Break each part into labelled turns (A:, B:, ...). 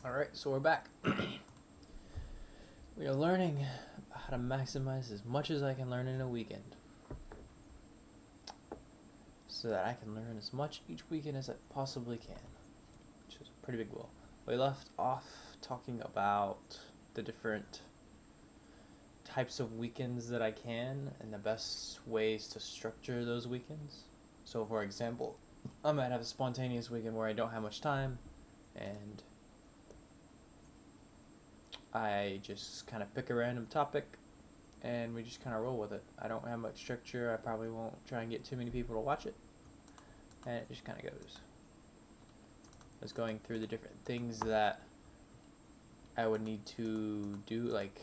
A: Alright, so we're back. We are learning how to maximize as much as I can learn in a weekend so that I can learn as much each weekend as I possibly can, which is a pretty big goal. We left off talking about the different types of weekends that I can and the best ways to structure those weekends. So, for example, I might have a spontaneous weekend where I don't have much time and I just kind of pick a random topic and we just kind of roll with it. I don't have much structure. I probably won't try and get too many people to watch it. And it just kind of goes. I was going through the different things that I would need to do, like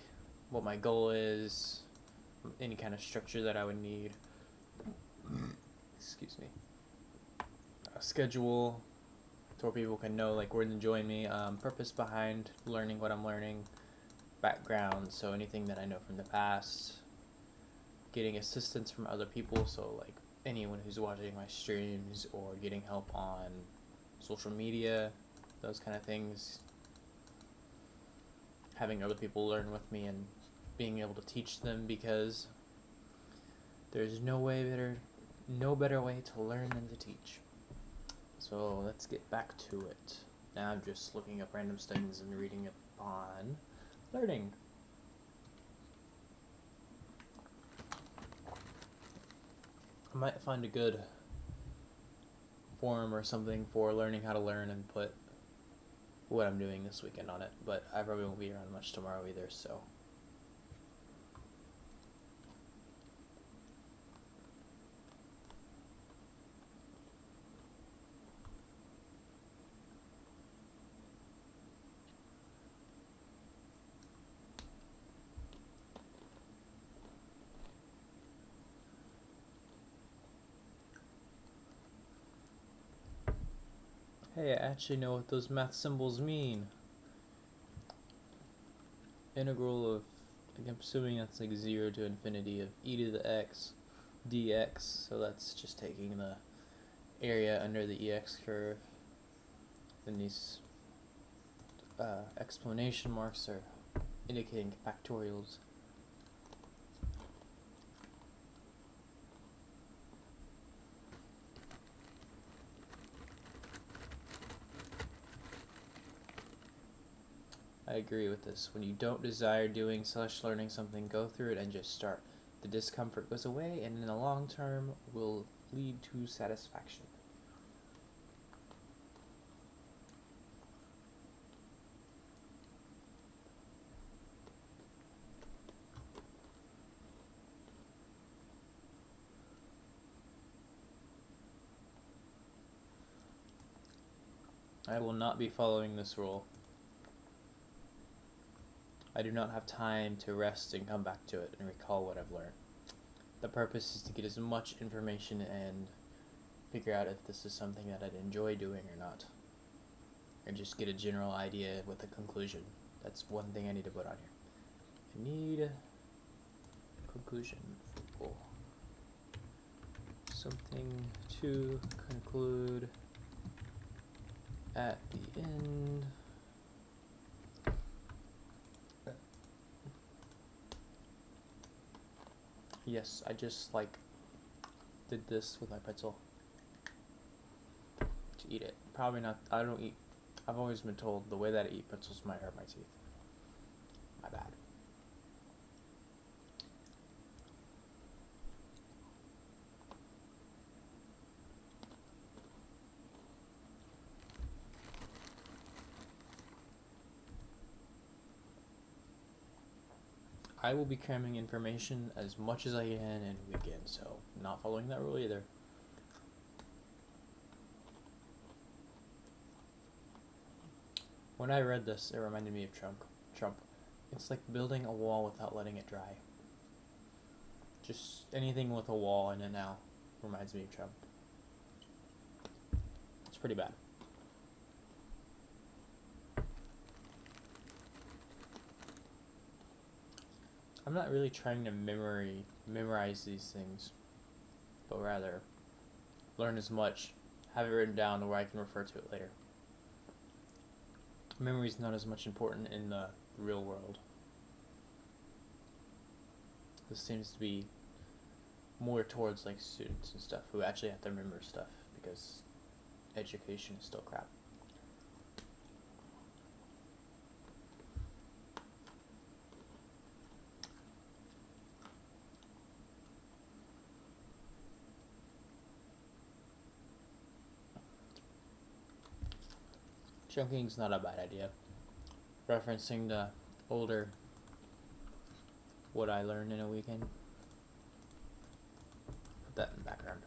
A: what my goal is, any kind of structure that I would need. Excuse me. A schedule so where people can know like where to join me. Purpose behind learning what I'm learning. Background, so anything that I know from the past. Getting assistance from other people, so like anyone who's watching my streams or getting help on social media, those kind of things. Having other people learn with me and being able to teach them, because there's no better way to learn than to teach. So let's get back to it. Now I'm just looking up random things and reading upon learning. I might find a good forum or something for learning how to learn and put what I'm doing this weekend on it, but I probably won't be around much tomorrow either, so. Hey, I actually know what those math symbols mean. Integral of, I'm assuming that's like 0 to infinity of e to the x dx, so that's just taking the area under the ex curve. Then these explanation marks are indicating factorials. I agree with this. When you don't desire doing / learning something, go through it and just start. The discomfort goes away, and in the long term will lead to satisfaction. I will not be following this rule. I do not have time to rest and come back to it and recall what I've learned. The purpose is to get as much information and figure out if this is something that I'd enjoy doing or not. Or just get a general idea with a conclusion. That's one thing I need to put on here. I need a conclusion. Cool. Something to conclude at the end. Yes, I just did this with my pretzel to eat it. Probably not. I don't eat. I've always been told the way that I eat pretzels might hurt my teeth. My bad. I will be cramming information as much as I can in a weekend, so not following that rule either. When I read this, it reminded me of Trump. It's like building a wall without letting it dry. Just anything with a wall in it now reminds me of Trump. It's pretty bad. I'm not really trying to memorize these things, but rather learn as much, have it written down where I can refer to it later. memory is not as much important in the real world. This seems to be more towards like students and stuff who actually have to remember stuff because education is still crap. Chunking's not a bad idea. Referencing the older what I learned in a weekend. Put that in the background.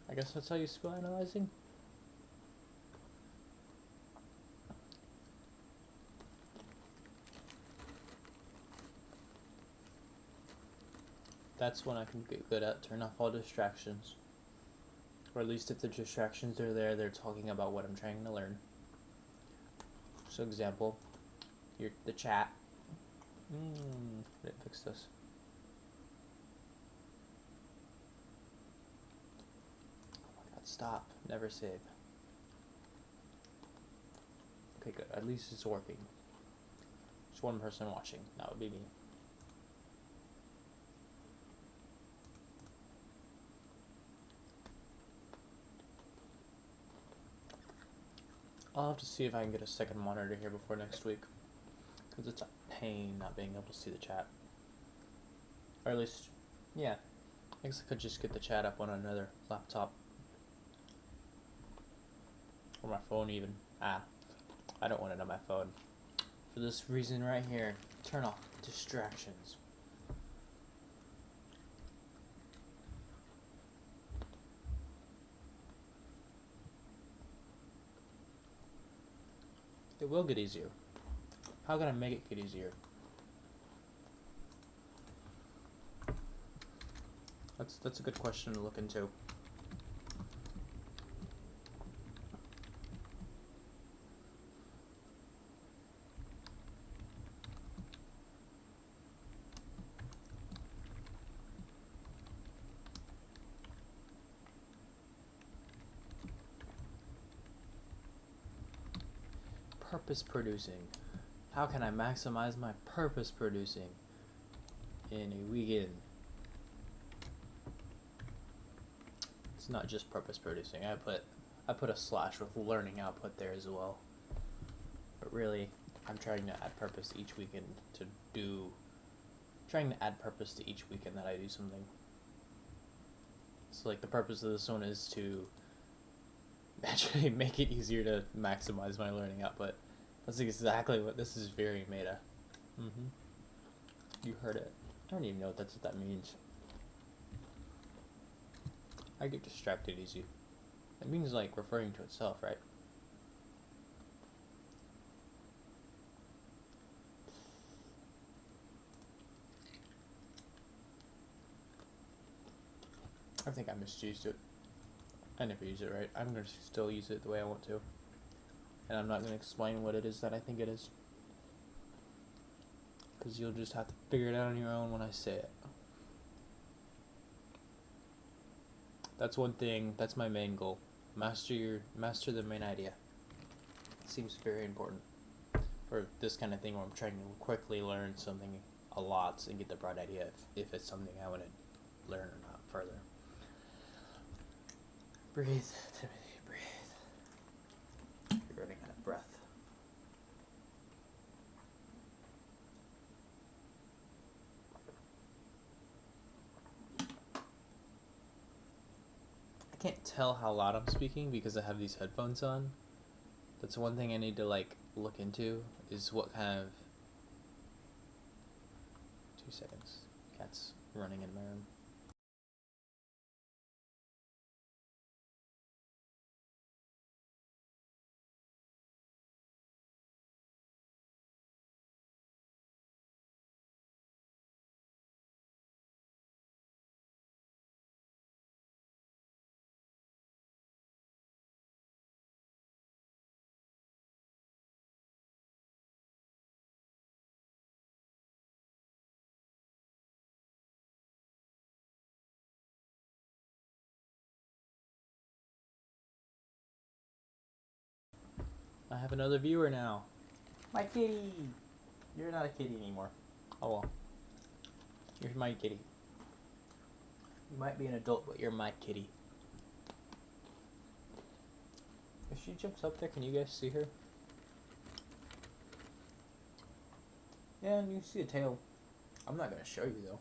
A: I guess that's how you spell analyzing. That's when I can get good at turn off all distractions. Or at least if the distractions are there, they're talking about what I'm trying to learn. So example, the chat. Didn't fix this. Oh my god, stop. Never save. Okay, good. At least it's working. There's one person watching. That would be me. I'll have to see if I can get a second monitor here before next week. Because it's a pain not being able to see the chat. Or at least, yeah. I guess I could just get the chat up on another laptop. Or my phone even. I don't want it on my phone. For this reason right here, turn off distractions. It will get easier. How can I make it get easier? That's a good question to look into. Purpose producing. How can I maximize my purpose producing in a weekend? It's not just purpose producing. I put a slash with learning output there as well. But really, I'm trying to add purpose each weekend trying to add purpose to each weekend that I do something. So like the purpose of this one is to actually make it easier to maximize my learning output. That's exactly what this is. Very meta. You heard it. I don't even know what that means. I get distracted easy. It means like referring to itself, right? I think I misused it. I never use it right. I'm going to still use it the way I want to. And I'm not going to explain what it is that I think it is. Because you'll just have to figure it out on your own when I say it. That's one thing. That's my main goal. Master the main idea. It seems very important. For this kind of thing where I'm trying to quickly learn something a lot and get the broad idea if it's something I want to learn or not further. Breathe, Timothy, breathe. You're running out of breath. I can't tell how loud I'm speaking because I have these headphones on. That's one thing I need to like look into is what kind of 2 seconds. Cats running in my room. I have another viewer now. My kitty! You're not a kitty anymore. Oh well. You're my kitty. You might be an adult, but you're my kitty. If she jumps up there, can you guys see her? Yeah, and you see the tail. I'm not gonna show you though.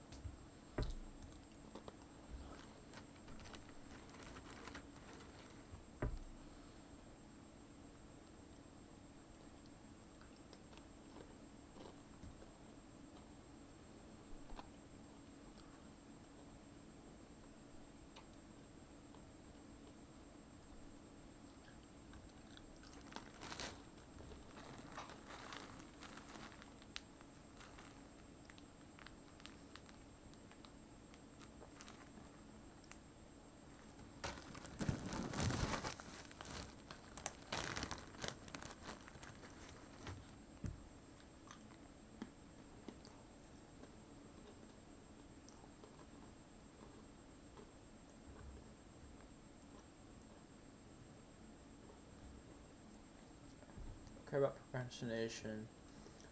A: Care about procrastination.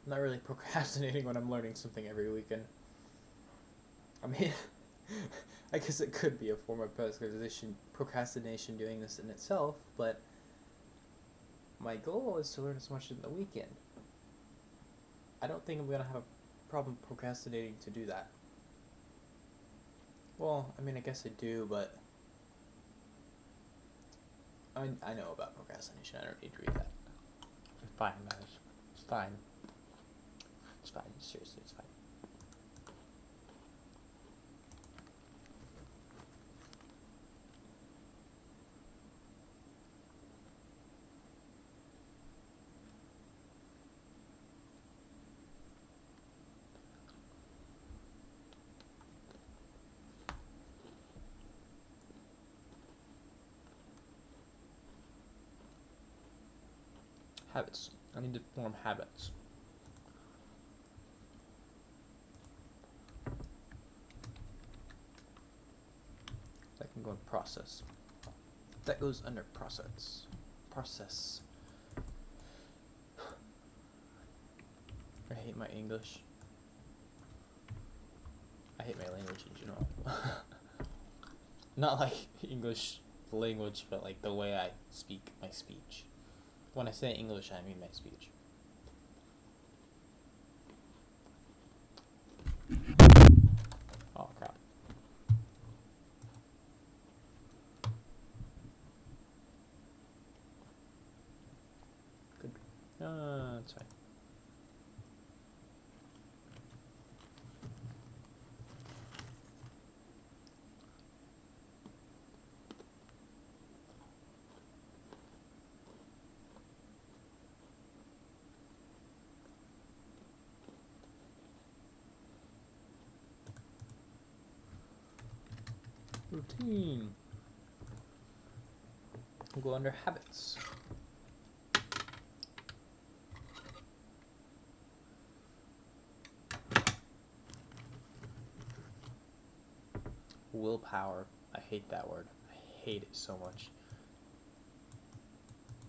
A: I'm not really procrastinating when I'm learning something every weekend. I mean, I guess it could be a form of procrastination doing this in itself, but my goal is to learn as much in the weekend. I don't think I'm going to have a problem procrastinating to do that. Well, I mean, I guess I do, but I know about procrastination. I don't need to read that. It's fine, guys. It's fine. It's fine. Seriously, it's fine. Habits. I need to form habits. That can go in process. That goes under process. Process. I hate my English. I hate my language in general. Not like English language, but like the way I speak my speech. When I say English, I mean my speech. Oh crap. Good. That's fine. Routine. We'll go under habits. Willpower. I hate that word. I hate it so much.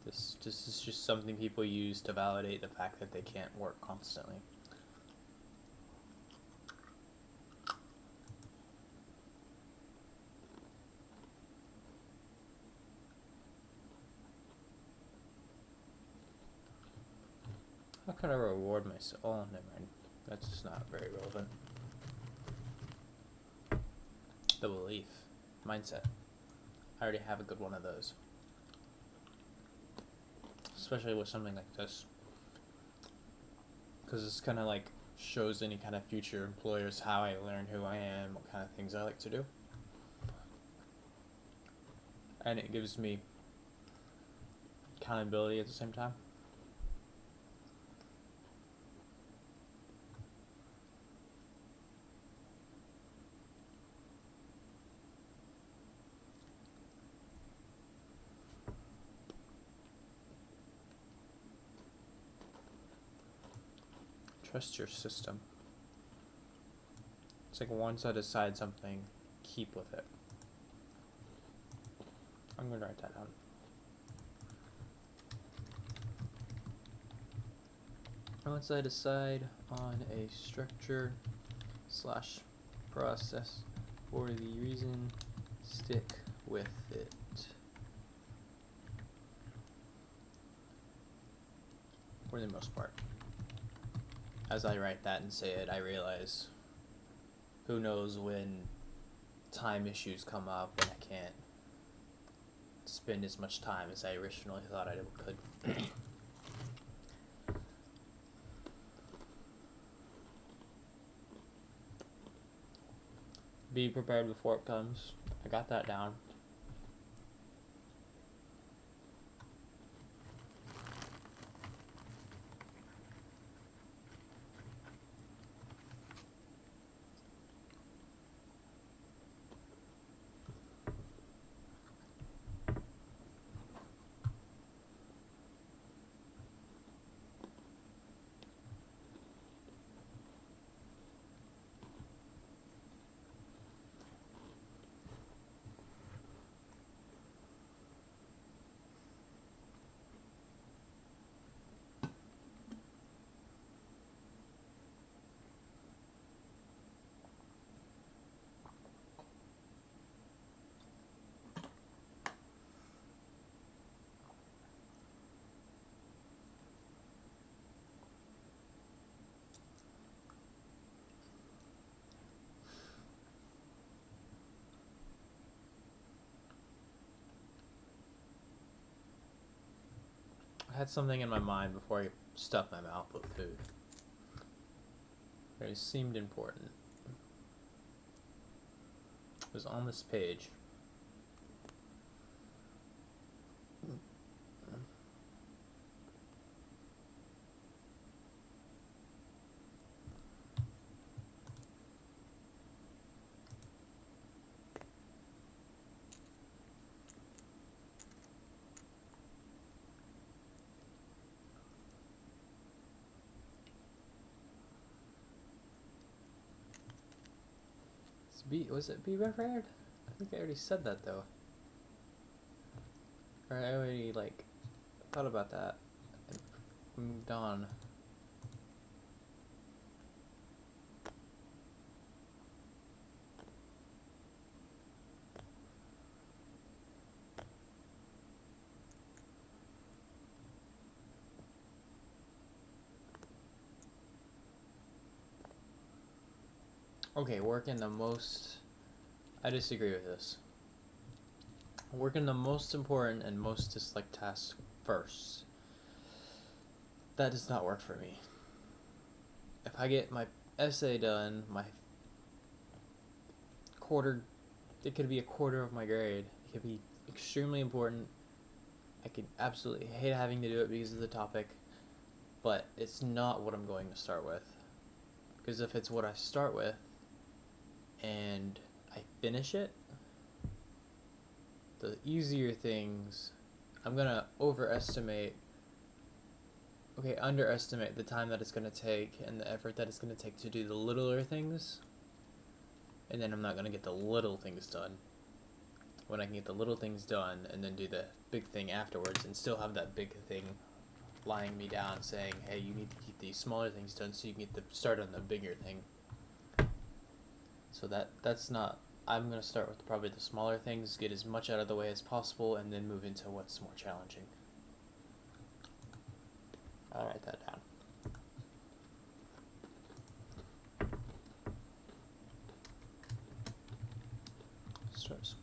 A: This is just something people use to validate the fact that they can't work constantly. How can I reward myself? Oh, never mind. That's just not very relevant. The belief. Mindset. I already have a good one of those. Especially with something like this. Because it's kind of like shows any kind of future employers how I learn who I am, what kind of things I like to do. And it gives me accountability at the same time. Trust your system. It's like once I decide something, keep with it. I'm going to write that down. Once I decide on a structure / process for the reason, stick with it. For the most part. As I write that and say it, I realize who knows when time issues come up and I can't spend as much time as I originally thought I could. Be prepared before it comes. I got that down. I had something in my mind before I stuffed my mouth with food. It seemed important. It was on this page. Was it be prepared? I think I already said that though. Or I already thought about that and moved on. Okay, working the most. I disagree with this. Working the most important and most disliked tasks first. That does not work for me. If I get my essay done, my quarter, it could be a quarter of my grade. It could be extremely important. I could absolutely hate having to do it because of the topic, but it's not what I'm going to start with. Because if it's what I start with and I finish it, the easier things, I'm going to underestimate the time that it's going to take and the effort that it's going to take to do the littler things, and then I'm not going to get the little things done. When I can get the little things done and then do the big thing afterwards and still have that big thing lying me down saying, hey, you need to keep these smaller things done so you can get the start on the bigger thing. So that's not, I'm going to start with probably the smaller things, get as much out of the way as possible, and then move into what's more challenging. I'll write that down. Start.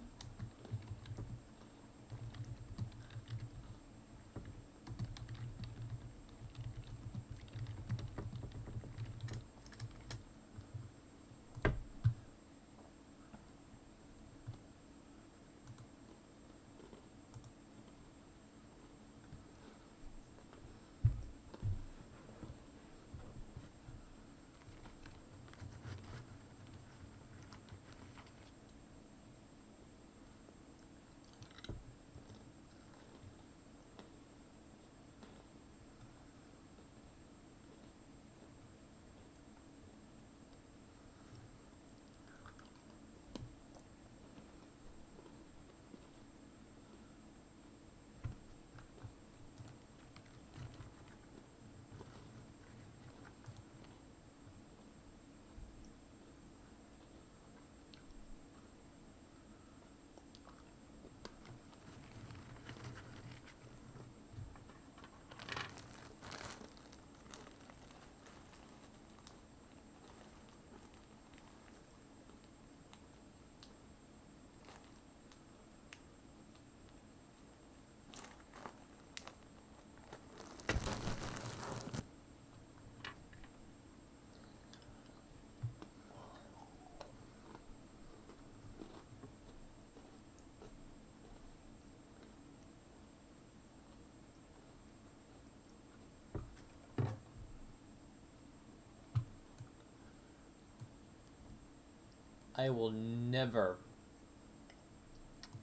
A: I will never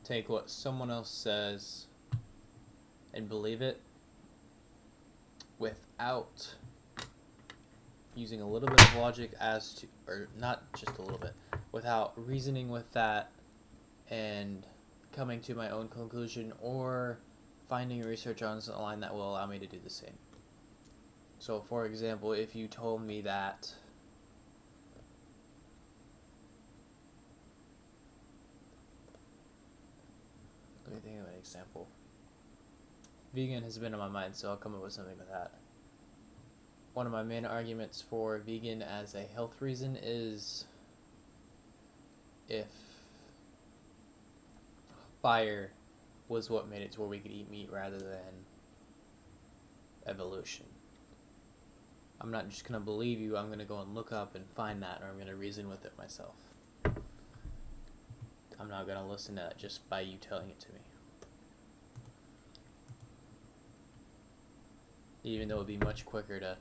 A: take what someone else says and believe it without using a little bit of logic as to, or not just a little bit, without reasoning with that and coming to my own conclusion or finding research online that will allow me to do the same. So, for example, if you told me that let me think of an example. Vegan has been on my mind, so I'll come up with something with that. One of my main arguments for vegan as a health reason is if fire was what made it to where we could eat meat rather than evolution. I'm not just going to believe you, I'm going to go and look up and find that, or I'm going to reason with it myself. I'm not going to listen to that just by you telling it to me. Even though it would be much quicker to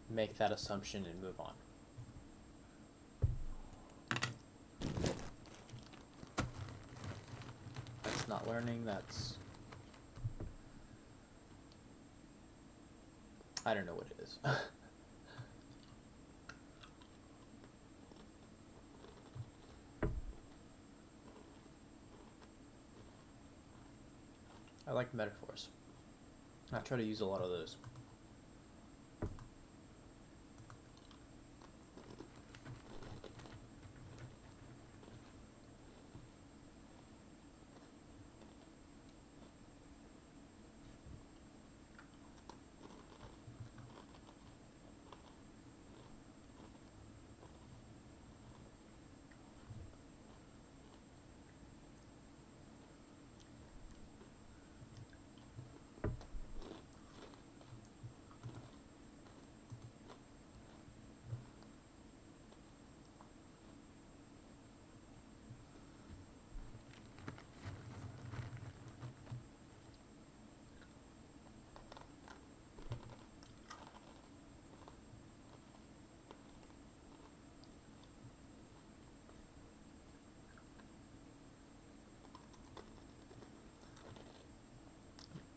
A: make that assumption and move on. That's not learning, that's... I don't know what it is. I like metaphors. I try to use a lot of those.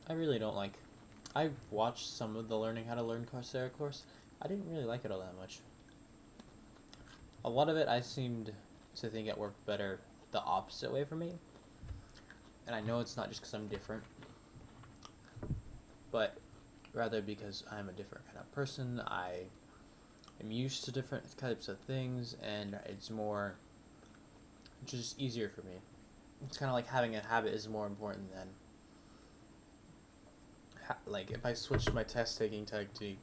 A: I really don't like... I've watched some of the Learning How to Learn Coursera course. I didn't really like it all that much. A lot of it I seemed to think it worked better the opposite way for me. And I know it's not just because I'm different, but rather because I'm a different kind of person. I am used to different types of things, and it's just easier for me. It's kind of like having a habit is more important than... like, if I switched my test-taking technique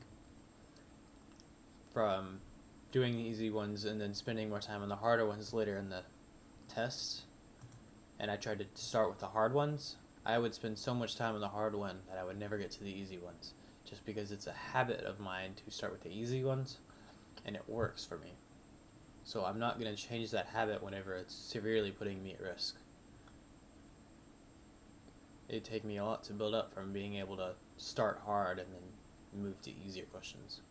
A: from doing the easy ones and then spending more time on the harder ones later in the tests, and I tried to start with the hard ones, I would spend so much time on the hard one that I would never get to the easy ones, just because it's a habit of mine to start with the easy ones, and it works for me. So I'm not going to change that habit whenever it's severely putting me at risk. It'd take me a lot to build up from being able to start hard and then move to easier questions.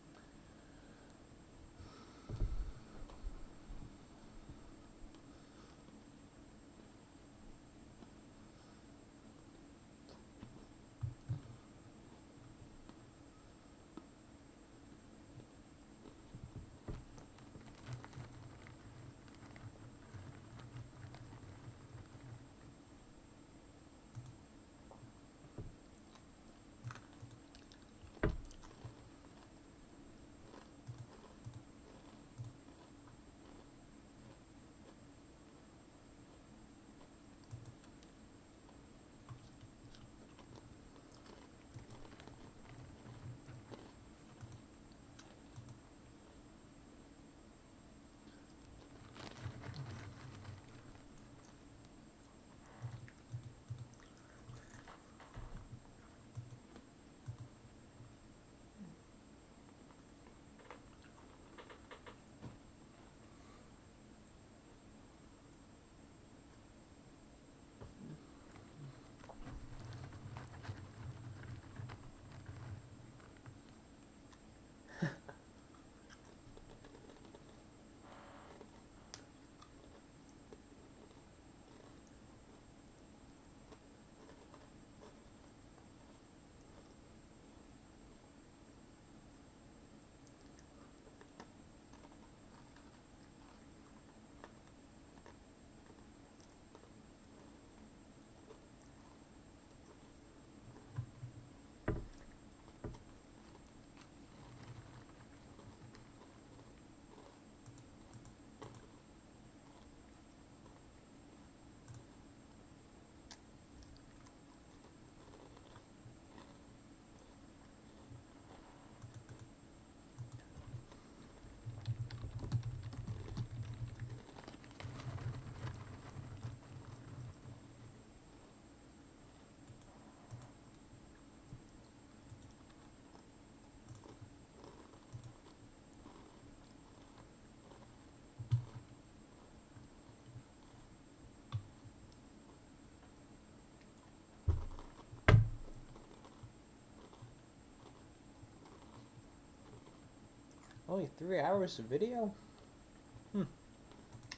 A: only 3 hours of video?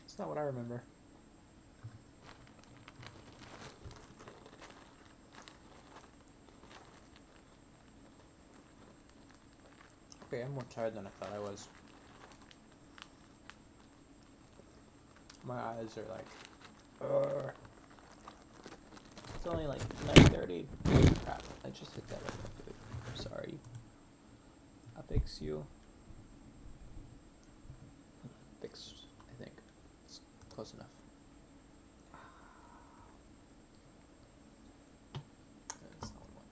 A: It's not what I remember. Okay, I'm more tired than I thought I was. My eyes are like, ugh. It's only like 9:30. Crap, I just hit that with my food. I'm sorry. I'll fix you. Fixed, I think. It's close enough. That's not one.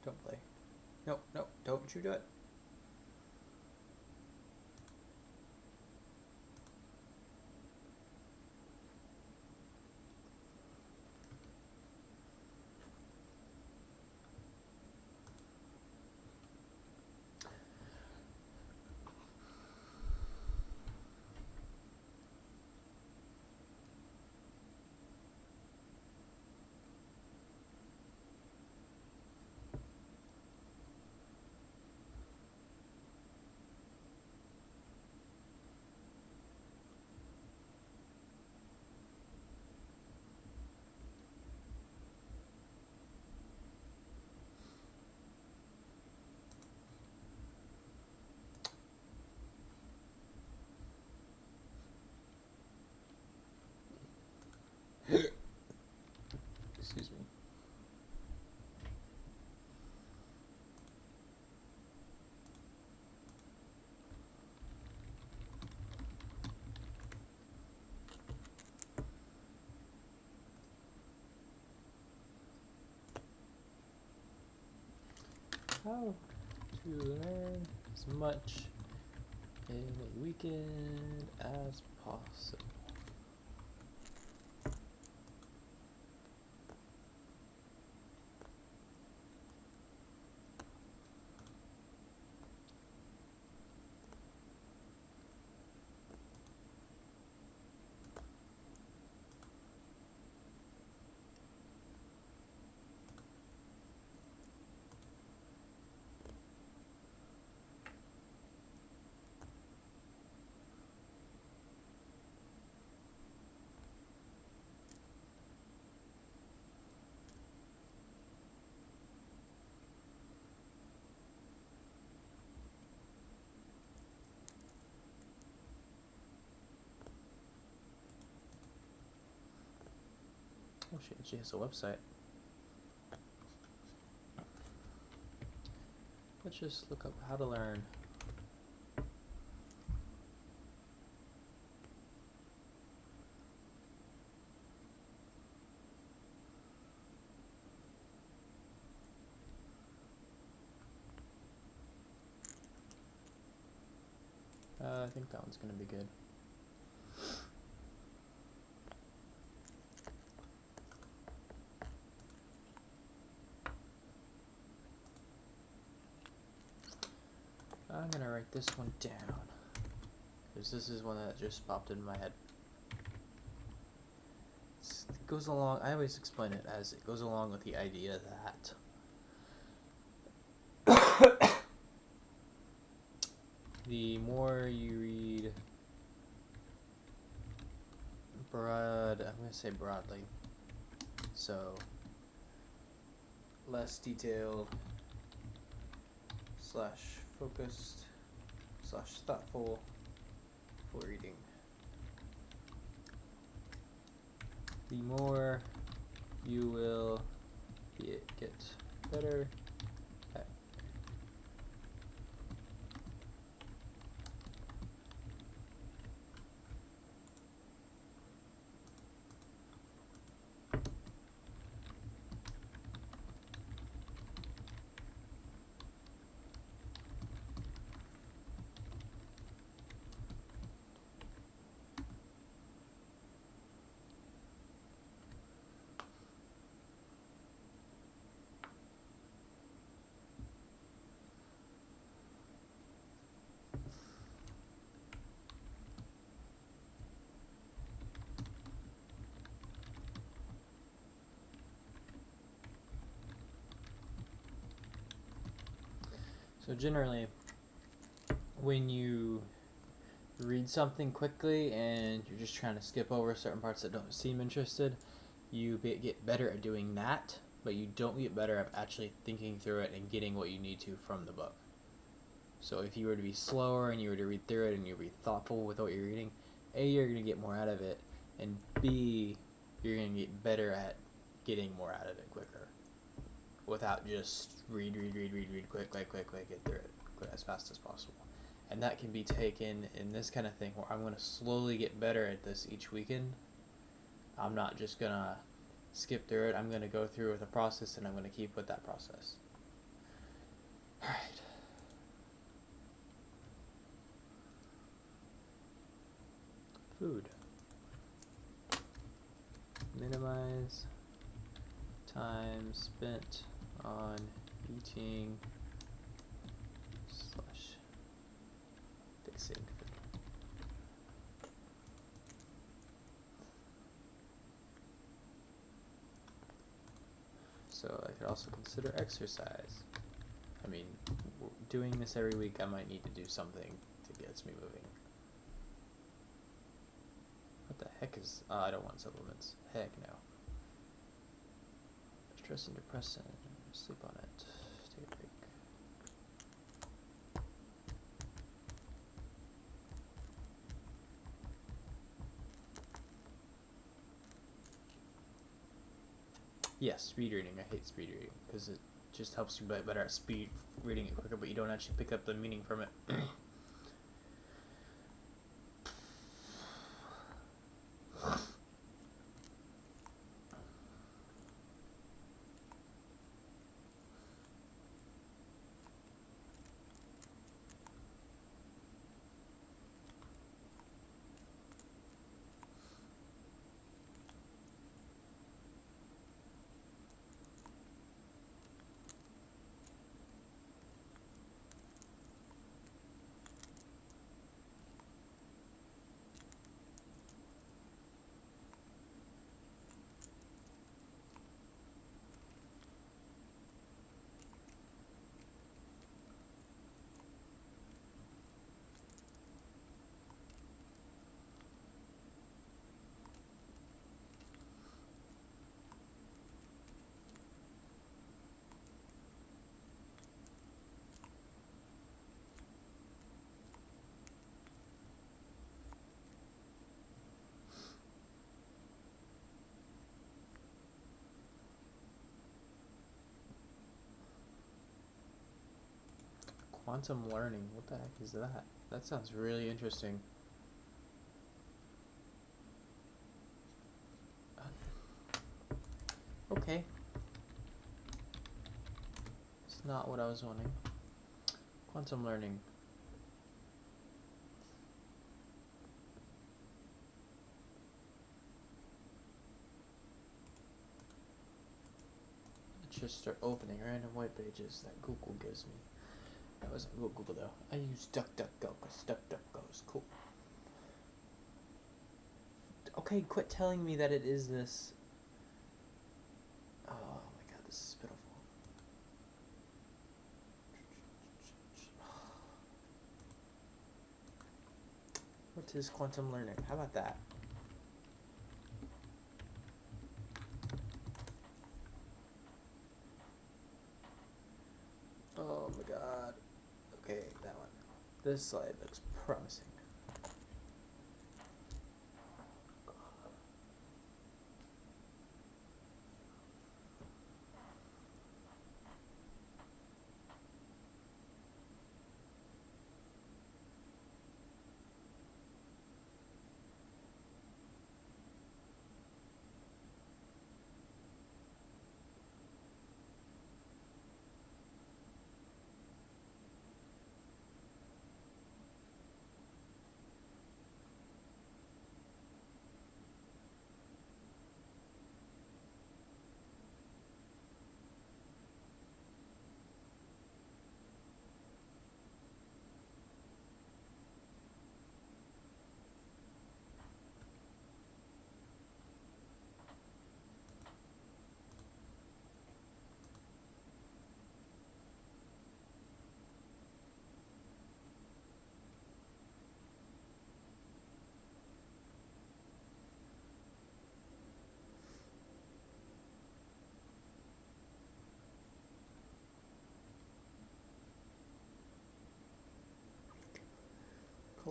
A: Don't play. No, no, don't you do it. Excuse me. How to learn as much in a weekend as possible. Oh shit, she has a website. Let's just look up how to learn. I think that one's gonna be good. I'm gonna write this one down, because this is one that just popped in my head. It goes along, I always explain it as it goes along with the idea that the more you read I'm gonna say broadly, so less detailed / focused / thoughtful for reading, the more you will get better at So generally, when you read something quickly and you're just trying to skip over certain parts that don't seem interested, you get better at doing that, but you don't get better at actually thinking through it and getting what you need to from the book. So if you were to be slower and you were to read through it and you were to be thoughtful with what you're reading, A, you're going to get more out of it, and B, you're going to get better at getting more out of it quicker without just read, quick, get through it as fast as possible. And that can be taken in this kind of thing where I'm going to slowly get better at this each weekend. I'm not just going to skip through it. I'm going to go through with a process, and I'm going to keep with that process. All right. Food. Minimize time spent on eating / fixing food. So I could also consider exercise. I mean, doing this every week, I might need to do something to get me moving. What the heck is... I don't want supplements. Heck no. Stress and depression. Sleep on it. Take a break. Yes, speed reading. I hate speed reading because it just helps you get better at speed reading it quicker, but you don't actually pick up the meaning from it. Quantum learning. What the heck is that? That sounds really interesting. Okay. It's not what I was wanting. Quantum learning. Let's just start opening random white pages that Google gives me. That wasn't Google though. I use DuckDuckGo because DuckDuckGo is cool. Okay, quit telling me that it is this. Oh my god, this is pitiful. What is quantum learning? How about that? Oh my god. Okay, that one. This slide looks promising.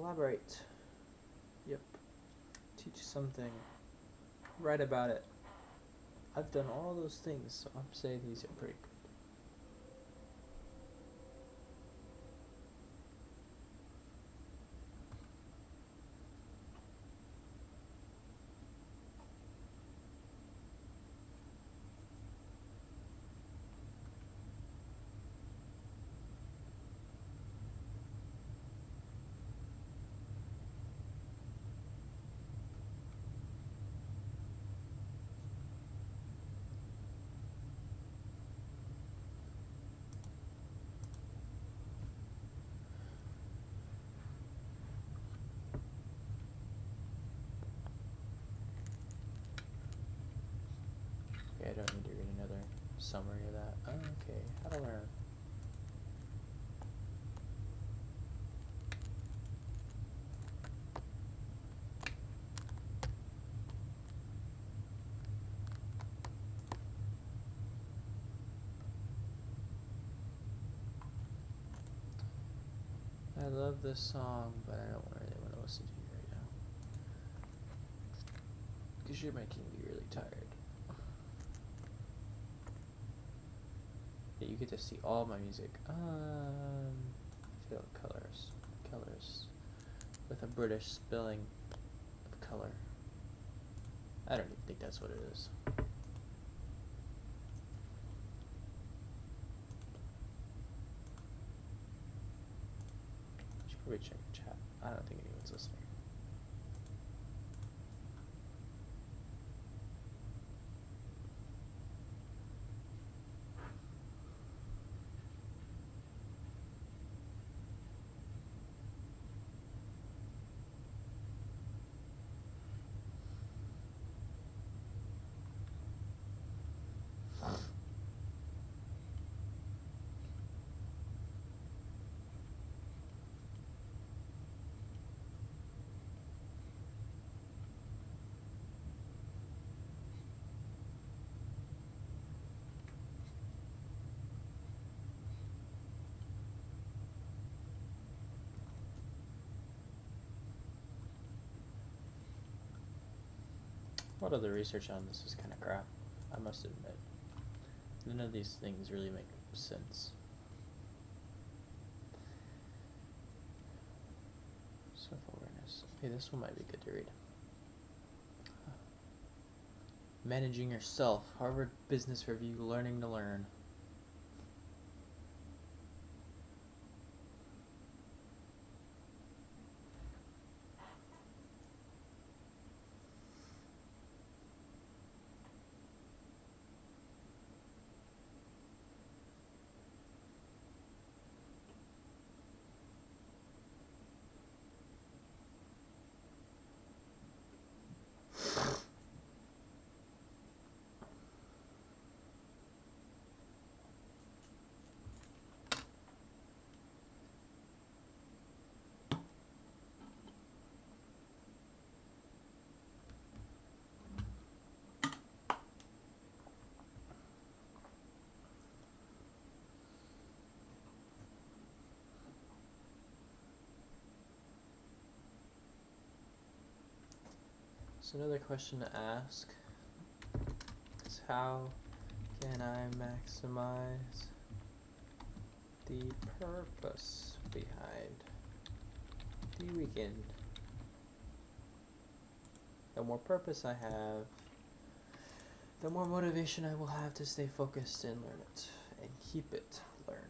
A: Collaborate. Yep. Teach something. Write about it. I've done all those things, so I'm saying these are pretty good. Okay, I don't need to read another summary of that. Oh, okay, how to learn. I love this song, but I don't really want to listen to you right now. Because you're making me really tired. Yeah, you get to see all my music. Field colors. Colors. With a British spelling of color. I don't even think that's what it is. I should probably check the chat. I don't think anyone's listening. A lot of the research on this is kind of crap, I must admit. None of these things really make sense. Self-awareness. Okay, this one might be good to read. Managing Yourself, Harvard Business Review, Learning to Learn. So another question to ask is, how can I maximize the purpose behind the weekend? The more purpose I have, the more motivation I will have to stay focused and learn it and keep it learned.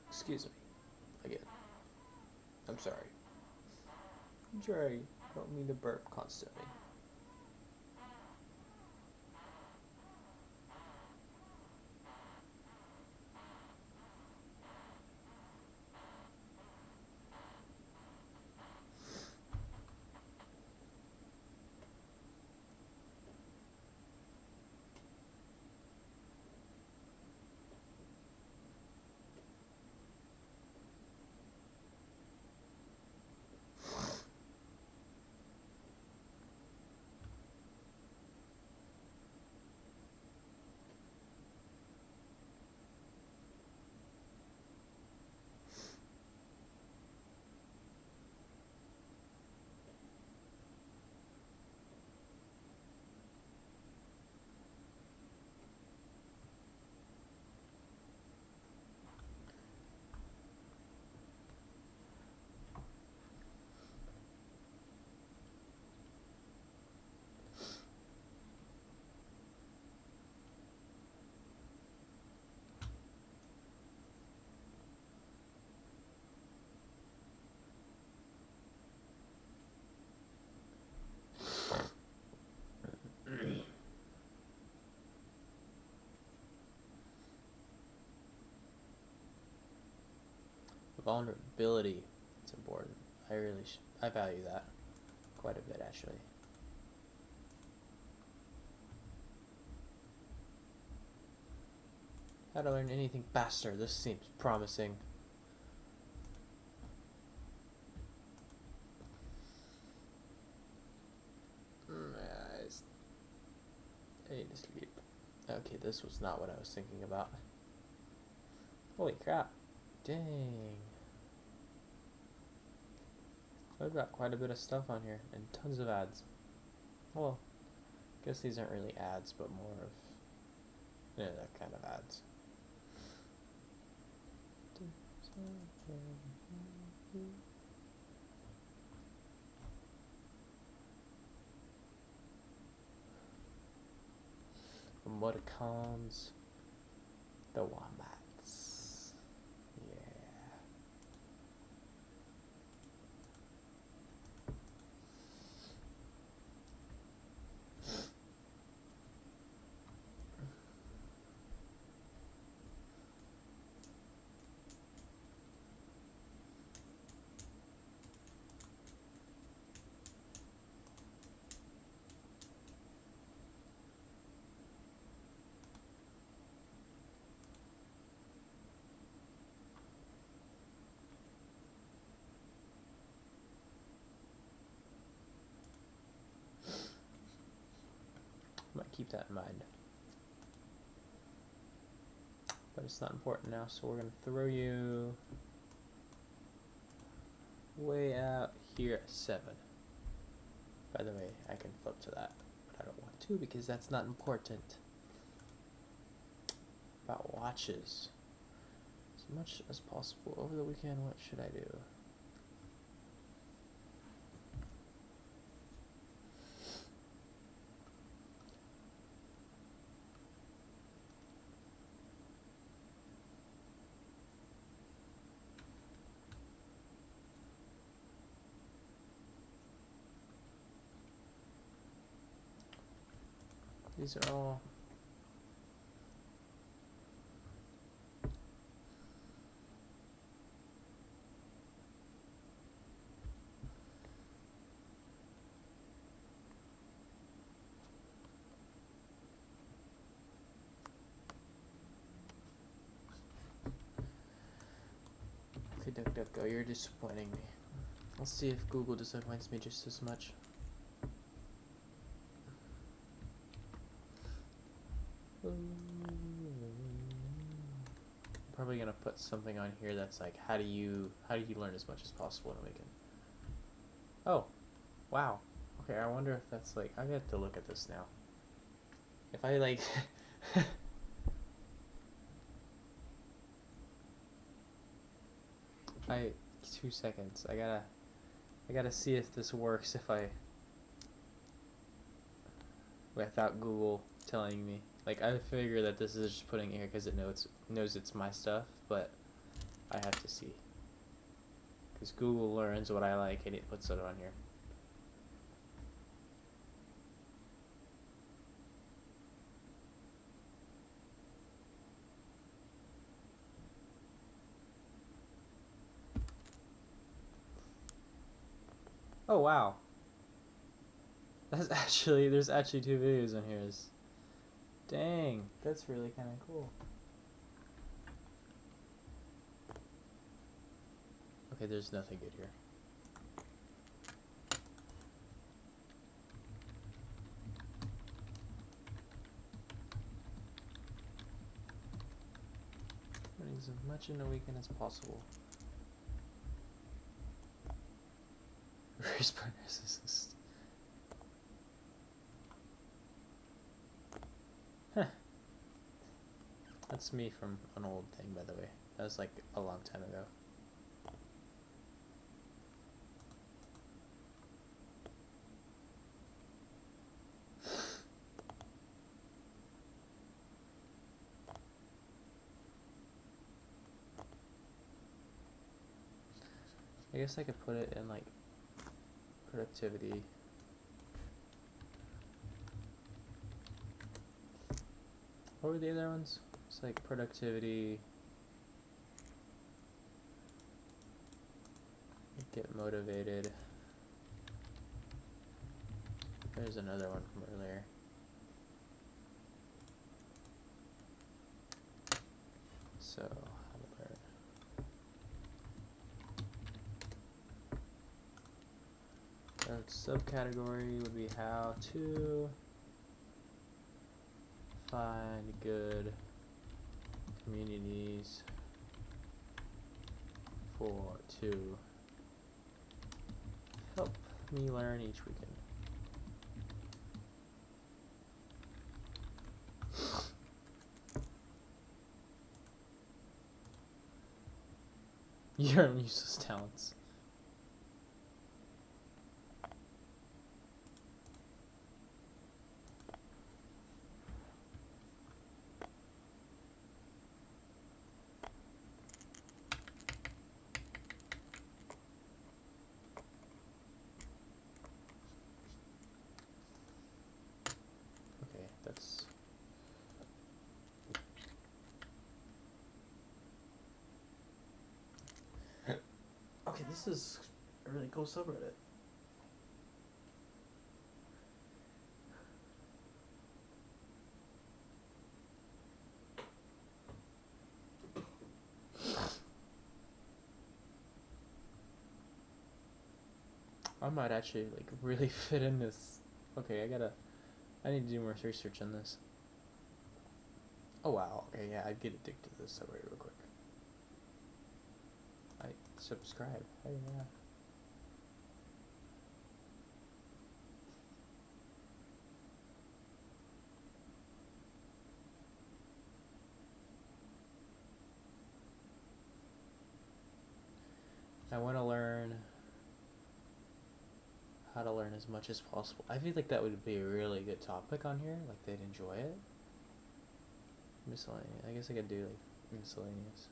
A: Excuse me. Again. I'm sorry. I'm sorry. I don't mean to burp constantly. Vulnerability. It's important. I value that quite a bit, actually. How to learn anything faster. This seems promising. My eyes. I need to sleep. Okay, this was not what I was thinking about. Holy crap. Dang. I've got quite a bit of stuff on here and tons of ads. Well, I guess these aren't really ads, but more of, yeah, that kind of ads. Emoticons. The wombats. Yeah. Might keep that in mind. But it's not important now, so we're going to throw you way out here at 7. By the way, I can flip to that, but I don't want to because that's not important. About watches. As much as possible. Over the weekend, what should I do? These are all okay, DuckDuckGo, you're disappointing me. Let's see if Google disappoints me just as much. Probably gonna put something on here that's like, how do you learn as much as possible in a weekend? Oh, wow. Okay, I wonder if that's like, I have to look at this now. If I like, 2 seconds. I gotta see if this works if I, without Google telling me. Like, I figure that this is just putting it here because it knows it's my stuff, but I have to see. Because Google learns what I like and it puts it on here. Oh, wow. There's actually 2 videos on here. Dang, that's really kind of cool. Okay, there's nothing good here. Running as much in a weekend as possible. Reverse narcissist. Huh. That's me from an old thing, by the way. That was like a long time ago. I guess I could put it in like productivity. What were the other ones? It's like productivity. Get motivated. There's another one from earlier. So, how to learn. That subcategory would be how to find good communities to help me learn each weekend. Your useless talents. Okay, that's... Okay, this is a really cool subreddit. I might actually like really fit in this. Okay, I need to do more research on this. Oh wow, okay, yeah, I'd get addicted to this subreddit real quick. I subscribe. Hey, yeah. I want to learn how to learn as much as possible. I feel like that would be a really good topic on here. Like, they'd enjoy it. Miscellaneous. I guess I could do, like, miscellaneous.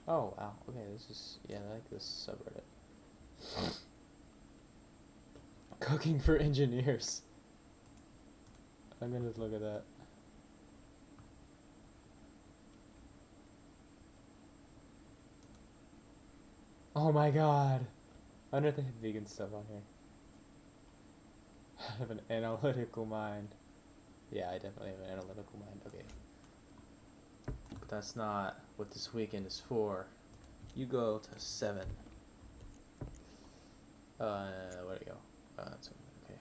A: Oh, wow. Okay, this is... Yeah, I like this subreddit. Cooking for engineers. I'm gonna look at that. Oh my god. I wonder if they have vegan stuff on here. I have an analytical mind. Yeah, I definitely have an analytical mind. Okay. But that's not what this weekend is for. You go to 7. Where'd it go? That's okay.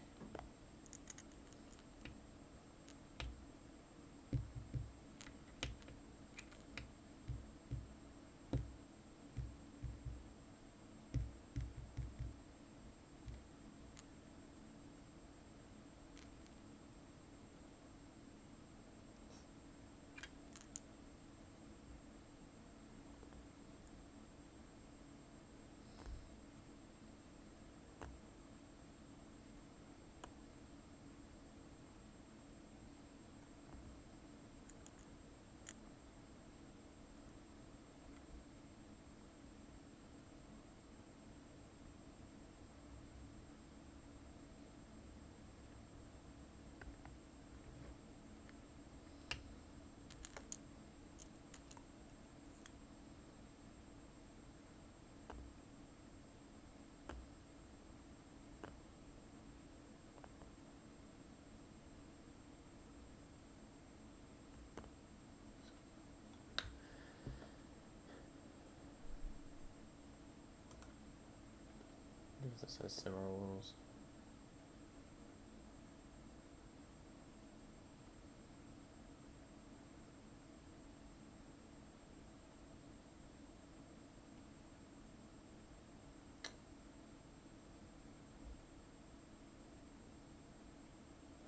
A: This has similar rules.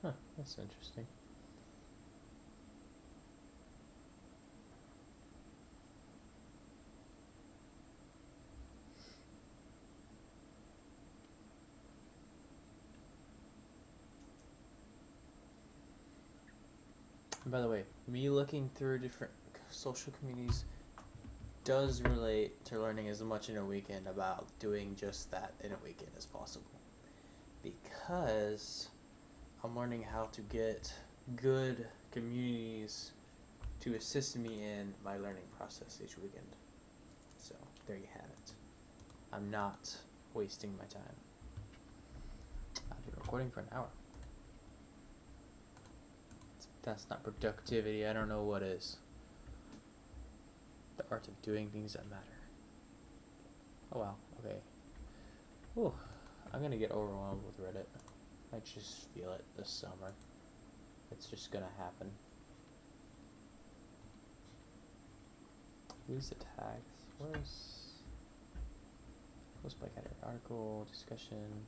A: Huh, that's interesting. And by the way, me looking through different social communities does relate to learning as much in a weekend about doing just that in a weekend as possible. Because I'm learning how to get good communities to assist me in my learning process each weekend. So, there you have it. I'm not wasting my time. I've been recording for an hour. That's not productivity. I don't know what is. The art of doing things that matter. Oh wow, okay. Ooh, I'm gonna get overwhelmed with Reddit. I just feel it this summer. It's just gonna happen. Use the tags. Where's post by category, article, discussion.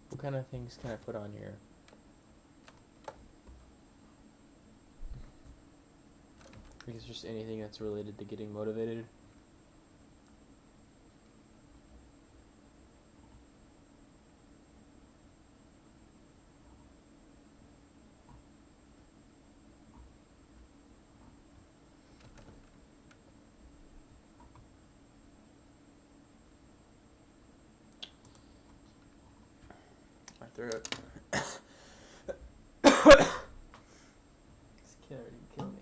A: What kind of things can I put on here? I guess just anything that's related to getting motivated. My throat. This kid already killed me.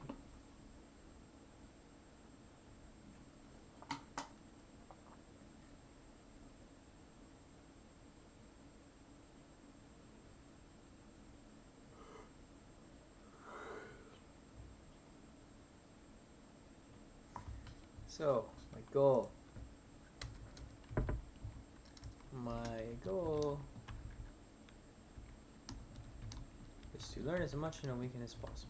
A: So, my goal is to learn as much in a weekend as possible.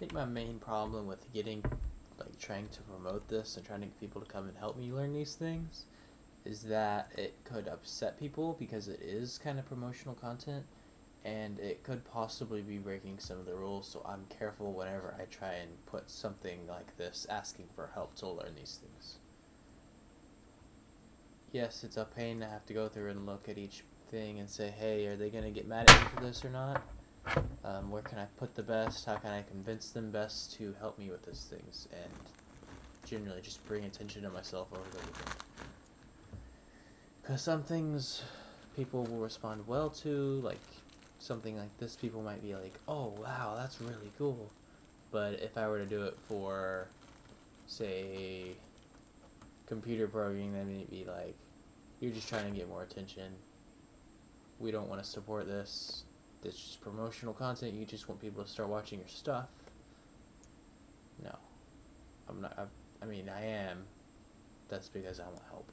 A: think my main problem with trying to promote this and trying to get people to come and help me learn these things is that it could upset people because it is kind of promotional content and it could possibly be breaking some of the rules, so I'm careful whenever I try and put something like this asking for help to learn these things. Yes, it's a pain to have to go through and look at each thing and say, hey, are they going to get mad at me for this or not? Where can I put the best? How can I convince them best to help me with these things? And generally just bring attention to myself over the weekend. Because some things people will respond well to, like something like this, people might be like, oh wow, that's really cool. But if I were to do it for, say, computer programming, they may be like, you're just trying to get more attention. We don't want to support this. This is just promotional content. You just want people to start watching your stuff. No. I'm not. I am. That's because I want help.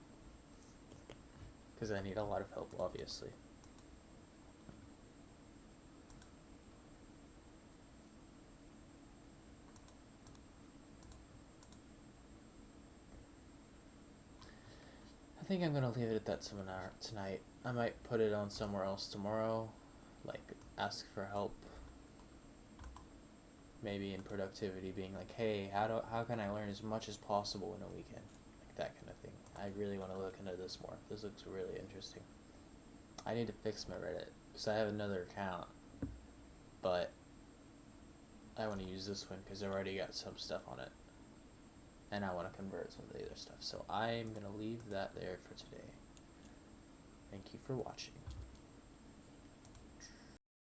A: Because I need a lot of help, obviously. I think I'm going to leave it at that seminar tonight. I might put it on somewhere else tomorrow. Like, ask for help. Maybe in productivity, being like, hey, how can I learn as much as possible in a weekend? Like that kind of thing. I really want to look into this more. This looks really interesting. I need to fix my Reddit, because I have another account, but I want to use this one because I've already got some stuff on it. And I want to convert some of the other stuff. So I'm going to leave that there for today. Thank you for watching.